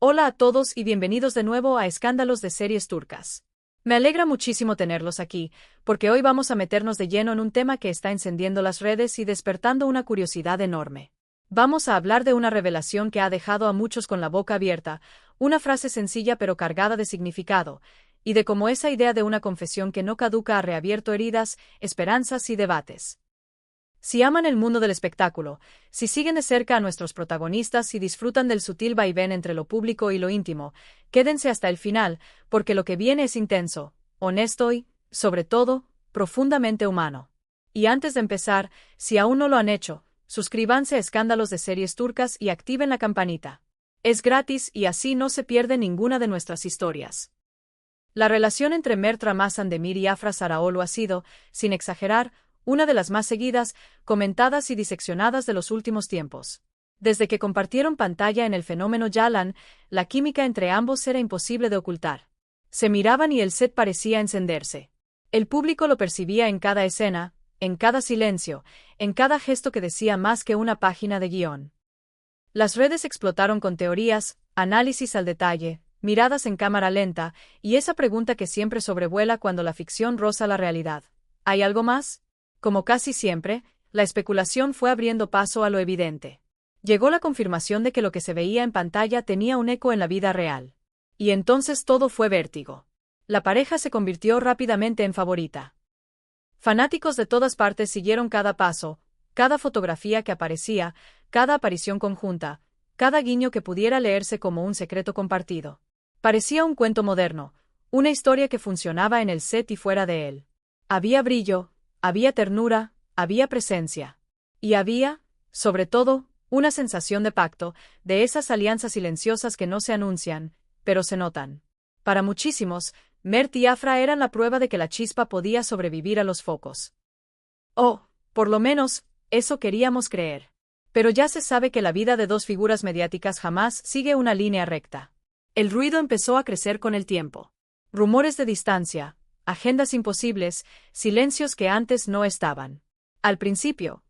Hola a todos y bienvenidos de nuevo a Escándalos de Series Turcas. Me alegra muchísimo tenerlos aquí, porque hoy vamos a meternos de lleno en un tema que está encendiendo las redes y despertando una curiosidad enorme. Vamos a hablar de una revelación que ha dejado a muchos con la boca abierta, una frase sencilla pero cargada de significado, y de cómo esa idea de una confesión que no caduca ha reabierto heridas, esperanzas y debates. Si aman el mundo del espectáculo, si siguen de cerca a nuestros protagonistas y disfrutan del sutil vaivén entre lo público y lo íntimo, quédense hasta el final, porque lo que viene es intenso, honesto y, sobre todo, profundamente humano. Y antes de empezar, si aún no lo han hecho, suscríbanse a Escándalos de Series Turcas y activen la campanita. Es gratis y así no se pierde ninguna de nuestras historias. La relación entre Mert Ramazandemir y Afra Sarıoğlu ha sido, sin exagerar, una de las más seguidas, comentadas y diseccionadas de los últimos tiempos. Desde que compartieron pantalla en el fenómeno Yalan, la química entre ambos era imposible de ocultar. Se miraban y el set parecía encenderse. El público lo percibía en cada escena, en cada silencio, en cada gesto que decía más que una página de guión. Las redes explotaron con teorías, análisis al detalle, miradas en cámara lenta, y esa pregunta que siempre sobrevuela cuando la ficción roza la realidad. ¿Hay algo más? Como casi siempre, la especulación fue abriendo paso a lo evidente. Llegó la confirmación de que lo que se veía en pantalla tenía un eco en la vida real. Y entonces todo fue vértigo. La pareja se convirtió rápidamente en favorita. Fanáticos de todas partes siguieron cada paso, cada fotografía que aparecía, cada aparición conjunta, cada guiño que pudiera leerse como un secreto compartido. Parecía un cuento moderno, una historia que funcionaba en el set y fuera de él. Había brillo, había ternura, había presencia. Y había, sobre todo, una sensación de pacto, de esas alianzas silenciosas que no se anuncian, pero se notan. Para muchísimos, Mert y Afra eran la prueba de que la chispa podía sobrevivir a los focos. Oh, por lo menos, eso queríamos creer. Pero ya se sabe que la vida de dos figuras mediáticas jamás sigue una línea recta. El ruido empezó a crecer con el tiempo. Rumores de distancia, agendas imposibles, silencios que antes no estaban. Al principio,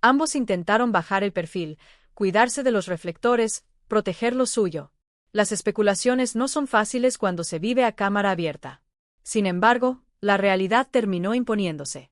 ambos intentaron bajar el perfil, cuidarse de los reflectores, proteger lo suyo. Las especulaciones no son fáciles cuando se vive a cámara abierta. Sin embargo, la realidad terminó imponiéndose.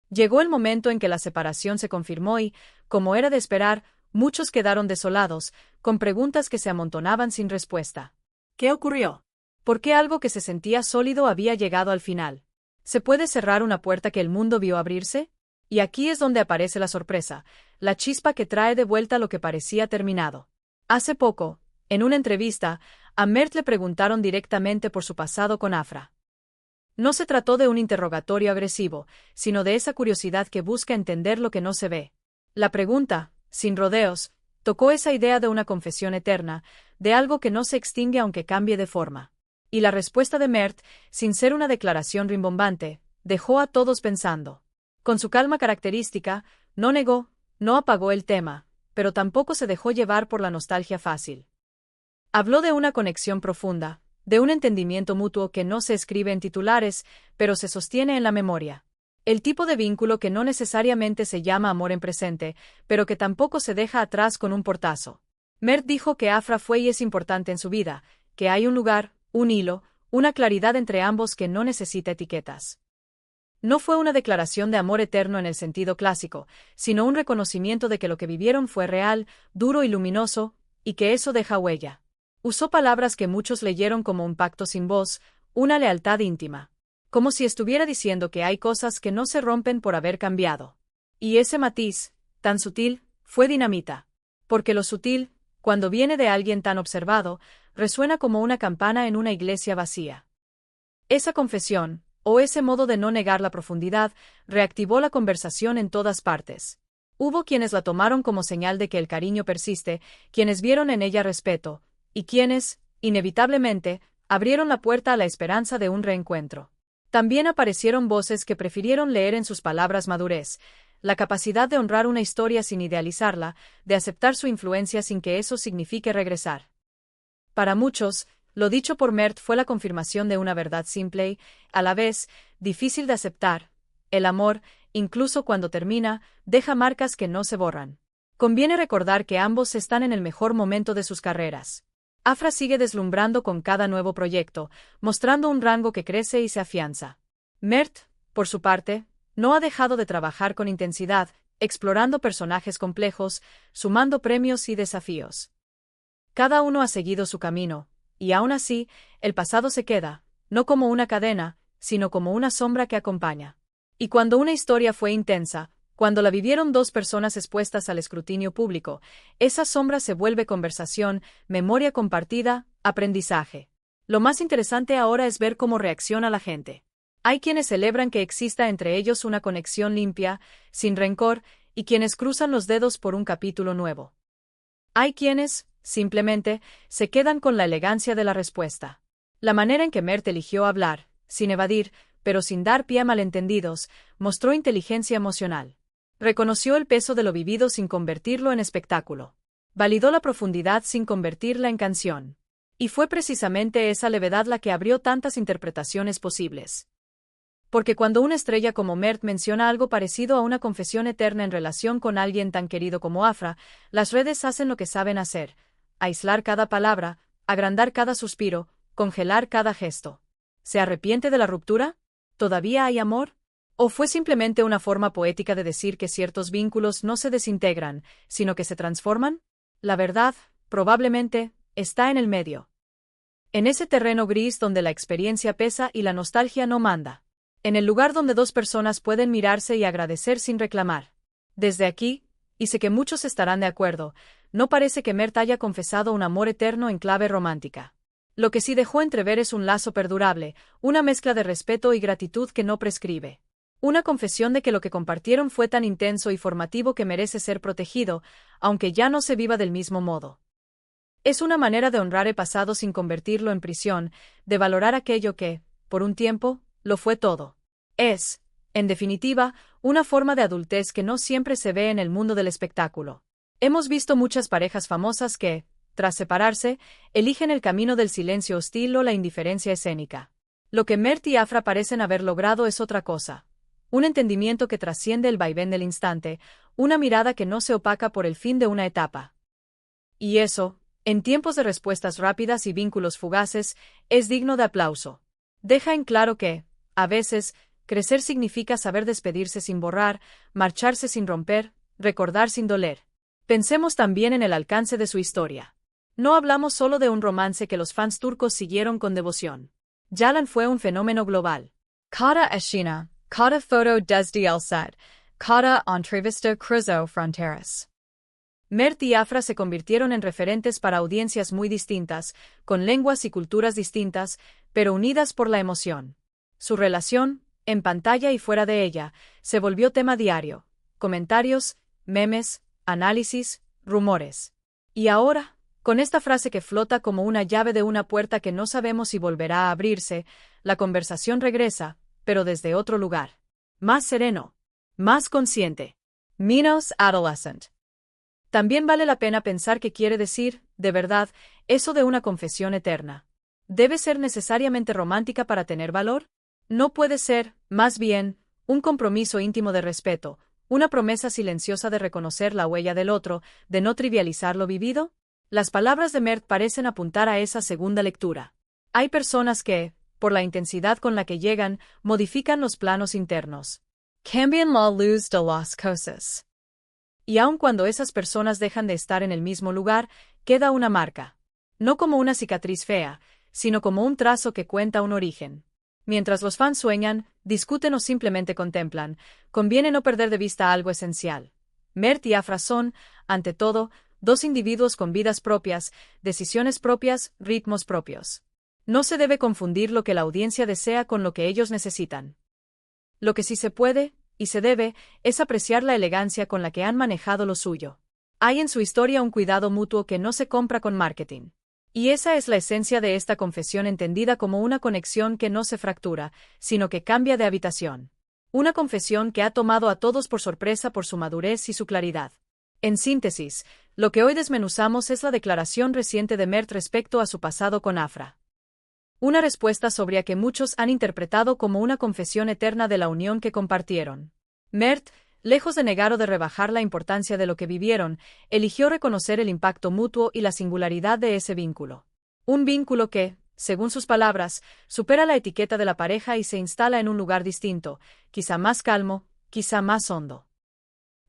Llegó el momento en que la separación se confirmó y, como era de esperar, muchos quedaron desolados, con preguntas que se amontonaban sin respuesta. ¿Qué ocurrió? ¿Por qué algo que se sentía sólido había llegado al final? ¿Se puede cerrar una puerta que el mundo vio abrirse? Y aquí es donde aparece la sorpresa, la chispa que trae de vuelta lo que parecía terminado. Hace poco, en una entrevista, a Mert le preguntaron directamente por su pasado con Afra. No se trató de un interrogatorio agresivo, sino de esa curiosidad que busca entender lo que no se ve. La pregunta, sin rodeos, tocó esa idea de una confesión eterna, de algo que no se extingue aunque cambie de forma. Y la respuesta de Mert, sin ser una declaración rimbombante, dejó a todos pensando. Con su calma característica, no negó, no apagó el tema, pero tampoco se dejó llevar por la nostalgia fácil. Habló de una conexión profunda, de un entendimiento mutuo que no se escribe en titulares, pero se sostiene en la memoria. El tipo de vínculo que no necesariamente se llama amor en presente, pero que tampoco se deja atrás con un portazo. Mert dijo que Afra fue y es importante en su vida, que hay un lugar, un hilo, una claridad entre ambos que no necesita etiquetas. No fue una declaración de amor eterno en el sentido clásico, sino un reconocimiento de que lo que vivieron fue real, duro y luminoso, y que eso deja huella. Usó palabras que muchos leyeron como un pacto sin voz, una lealtad íntima. Como si estuviera diciendo que hay cosas que no se rompen por haber cambiado. Y ese matiz, tan sutil, fue dinamita. Porque lo sutil, cuando viene de alguien tan observado, resuena como una campana en una iglesia vacía. Esa confesión, o ese modo de no negar la profundidad, reactivó la conversación en todas partes. Hubo quienes la tomaron como señal de que el cariño persiste, quienes vieron en ella respeto, y quienes, inevitablemente, abrieron la puerta a la esperanza de un reencuentro. También aparecieron voces que prefirieron leer en sus palabras madurez, la capacidad de honrar una historia sin idealizarla, de aceptar su influencia sin que eso signifique regresar. Para muchos, lo dicho por Mert fue la confirmación de una verdad simple y, a la vez, difícil de aceptar. El amor, incluso cuando termina, deja marcas que no se borran. Conviene recordar que ambos están en el mejor momento de sus carreras. Afra sigue deslumbrando con cada nuevo proyecto, mostrando un rango que crece y se afianza. Mert, por su parte, no ha dejado de trabajar con intensidad, explorando personajes complejos, sumando premios y desafíos. Cada uno ha seguido su camino, y aún así, el pasado se queda, no como una cadena, sino como una sombra que acompaña. Y cuando una historia fue intensa, cuando la vivieron dos personas expuestas al escrutinio público, esa sombra se vuelve conversación, memoria compartida, aprendizaje. Lo más interesante ahora es ver cómo reacciona la gente. Hay quienes celebran que exista entre ellos una conexión limpia, sin rencor, y quienes cruzan los dedos por un capítulo nuevo. Hay quienes, simplemente, se quedan con la elegancia de la respuesta. La manera en que Mert eligió hablar, sin evadir, pero sin dar pie a malentendidos, mostró inteligencia emocional. Reconoció el peso de lo vivido sin convertirlo en espectáculo. Validó la profundidad sin convertirla en canción. Y fue precisamente esa levedad la que abrió tantas interpretaciones posibles. Porque cuando una estrella como Mert menciona algo parecido a una confesión eterna en relación con alguien tan querido como Afra, las redes hacen lo que saben hacer: aislar cada palabra, agrandar cada suspiro, congelar cada gesto. ¿Se arrepiente de la ruptura? ¿Todavía hay amor? ¿O fue simplemente una forma poética de decir que ciertos vínculos no se desintegran, sino que se transforman? La verdad, probablemente, está en el medio. En ese terreno gris donde la experiencia pesa y la nostalgia no manda. En el lugar donde dos personas pueden mirarse y agradecer sin reclamar. Desde aquí, y sé que muchos estarán de acuerdo, no parece que Mert haya confesado un amor eterno en clave romántica. Lo que sí dejó entrever es un lazo perdurable, una mezcla de respeto y gratitud que no prescribe. Una confesión de que lo que compartieron fue tan intenso y formativo que merece ser protegido, aunque ya no se viva del mismo modo. Es una manera de honrar el pasado sin convertirlo en prisión, de valorar aquello que, por un tiempo, lo fue todo. Es, en definitiva, una forma de adultez que no siempre se ve en el mundo del espectáculo. Hemos visto muchas parejas famosas que, tras separarse, eligen el camino del silencio hostil o la indiferencia escénica. Lo que Mert y Afra parecen haber logrado es otra cosa. Un entendimiento que trasciende el vaivén del instante, una mirada que no se opaca por el fin de una etapa. Y eso, en tiempos de respuestas rápidas y vínculos fugaces, es digno de aplauso. Deja en claro que, a veces, crecer significa saber despedirse sin borrar, marcharse sin romper, recordar sin doler. Pensemos también en el alcance de su historia. No hablamos solo de un romance que los fans turcos siguieron con devoción. Yalan fue un fenómeno global. Cada escena, cada foto desde el set, cada entrevista cruzó fronteras. Mert y Afra se convirtieron en referentes para audiencias muy distintas, con lenguas y culturas distintas, pero unidas por la emoción. Su relación, en pantalla y fuera de ella, se volvió tema diario. Comentarios, memes, análisis, rumores. Y ahora, con esta frase que flota como una llave de una puerta que no sabemos si volverá a abrirse, la conversación regresa, pero desde otro lugar. Más sereno. Más consciente. Menos adolescent. También vale la pena pensar qué quiere decir, de verdad, eso de una confesión eterna. ¿Debe ser necesariamente romántica para tener valor? No puede ser, más bien, un compromiso íntimo de respeto, una promesa silenciosa de reconocer la huella del otro, de no trivializar lo vivido. Las palabras de Mert parecen apuntar a esa segunda lectura. Hay personas que, por la intensidad con la que llegan, modifican los planos internos. Cambian la luz de las cosas. Y aun cuando esas personas dejan de estar en el mismo lugar, queda una marca. No como una cicatriz fea, sino como un trazo que cuenta un origen. Mientras los fans sueñan, discuten o simplemente contemplan, conviene no perder de vista algo esencial. Mert y Afra son, ante todo, dos individuos con vidas propias, decisiones propias, ritmos propios. No se debe confundir lo que la audiencia desea con lo que ellos necesitan. Lo que sí se puede, y se debe, es apreciar la elegancia con la que han manejado lo suyo. Hay en su historia un cuidado mutuo que no se compra con marketing. Y esa es la esencia de esta confesión, entendida como una conexión que no se fractura, sino que cambia de habitación. Una confesión que ha tomado a todos por sorpresa por su madurez y su claridad. En síntesis, lo que hoy desmenuzamos es la declaración reciente de Mert respecto a su pasado con Afra. Una respuesta sobria que muchos han interpretado como una confesión eterna de la unión que compartieron. Mert, lejos de negar o de rebajar la importancia de lo que vivieron, eligió reconocer el impacto mutuo y la singularidad de ese vínculo. Un vínculo que, según sus palabras, supera la etiqueta de la pareja y se instala en un lugar distinto, quizá más calmo, quizá más hondo.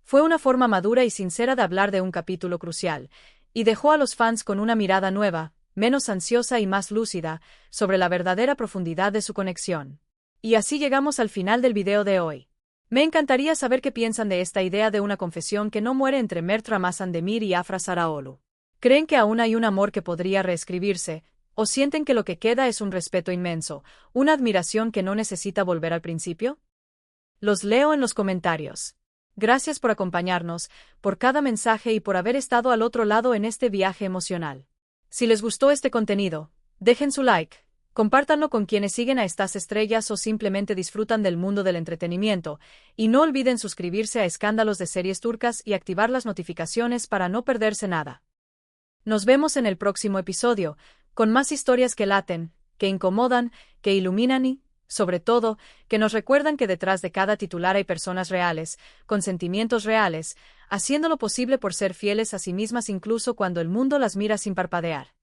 Fue una forma madura y sincera de hablar de un capítulo crucial, y dejó a los fans con una mirada nueva, menos ansiosa y más lúcida, sobre la verdadera profundidad de su conexión. Y así llegamos al final del video de hoy. Me encantaría saber qué piensan de esta idea de una confesión que no muere entre Mert Ramazan Demir y Afra Saraoglu. ¿Creen que aún hay un amor que podría reescribirse, o sienten que lo que queda es un respeto inmenso, una admiración que no necesita volver al principio? Los leo en los comentarios. Gracias por acompañarnos, por cada mensaje y por haber estado al otro lado en este viaje emocional. Si les gustó este contenido, dejen su like, compártanlo con quienes siguen a estas estrellas o simplemente disfrutan del mundo del entretenimiento, y no olviden suscribirse a Escándalos de Series Turcas y activar las notificaciones para no perderse nada. Nos vemos en el próximo episodio, con más historias que laten, que incomodan, que iluminan y, sobre todo, que nos recuerdan que detrás de cada titular hay personas reales, con sentimientos reales, haciendo lo posible por ser fieles a sí mismas incluso cuando el mundo las mira sin parpadear.